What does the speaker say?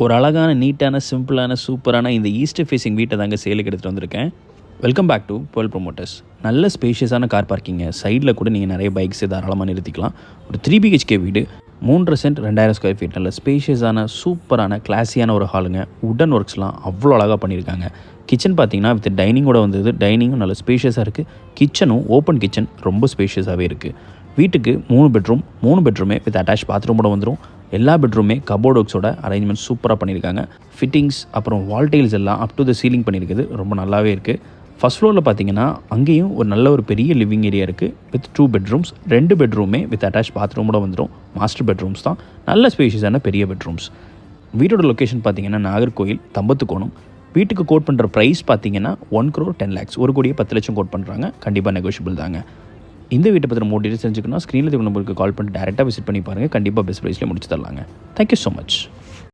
ஒரு அழகான, நீட்டான, சிம்பிளான, சூப்பரான இந்த ஈஸ்ட் ஃபேஸிங் வீட்டை தாங்க சேலுக்கு எடுத்துகிட்டு வந்திருக்கேன். வெல்கம் பேக் டு புவல் ப்ரொமோட்டர்ஸ். நல்ல ஸ்பேஷியஸான கார் பார்க்கிங்க. சைடில் கூட நீங்கள் நிறைய பைக்ஸு தாராளமாக நிறுத்திக்கலாம். ஒரு 3 BHK வீடு, 3 சென்ட் 2000 ஸ்கொயர் ஃபீட். நல்ல ஸ்பேஷியஸான, சூப்பரான, கிளாஸியான ஒரு ஹாலுங்க. உடன் ஒர்க்ஸ்லாம் அவ்வளோ அழகாக பண்ணியிருக்காங்க. கிச்சன் பார்த்தீங்கன்னா வித் டைனிங்கோட வந்தது. டைனிங்கும் நல்ல ஸ்பேஷியஸாக இருக்குது. கிச்சனும் ஓப்பன் கிச்சன், ரொம்ப ஸ்பேஷியஸாகவே இருக்குது. வீட்டுக்கு 3 பெட்ரூம், 3 பெட்ரூமே வித் அட்டாச் பாத்ரூமோட வந்துடும். எல்லா பெட்ரூமே கபோர்ட் ஒர்க்ஸோட அரேஞ்ச்மெண்ட் சூப்பராக பண்ணியிருக்காங்க. ஃபிட்டிங்ஸ் அப்புறம் வால் டைல்ஸ் எல்லாம் அப் டு த சீலிங் பண்ணியிருக்குது. ரொம்ப நல்லாவே இருக்குது. ஃபஸ்ட் ஃப்ளோரில் பார்த்தீங்கன்னா அங்கேயும் ஒரு நல்ல ஒரு பெரிய லிவிங் ஏரியா இருக்குது வித் 2 பெட்ரூம்ஸ். 2 பெட்ரூமே வித் அட்டாச் பாத்ரூமோட வந்துடும். மாஸ்டர் பெட்ரூம்ஸ் தான். நல்ல ஸ்பேஷியஸான பெரிய பெட்ரூம்ஸ். வீட்டோட லொக்கேஷன் பார்த்தீங்கன்னா நாகர்கோயில், தம்பத்துக்கோணம். வீட்டுக்கு கோட் பண்ணுற ப்ரைஸ் பார்த்தீங்கன்னா 1 crore 10 lakhs, 1 கோடியே 10 லட்சம் கோட் பண்ணுறாங்க. கண்டிப்பாக நெகோஷியபிள் தாங்க. இந்த வீட்டை பற்றி மோர் டீட்டெயில்ஸ் தெரிஞ்சுக்கணும், ஸ்க்ரீனில் நம்பருக்கு கால் பண்ணி டேரெக்டாக விசிட் பண்ணி பாருங்கள். கண்டிப்பாக பெஸ்ட் ப்ரைஸ்லேயே முடிச்சு தரலாங்க. Thank you so much.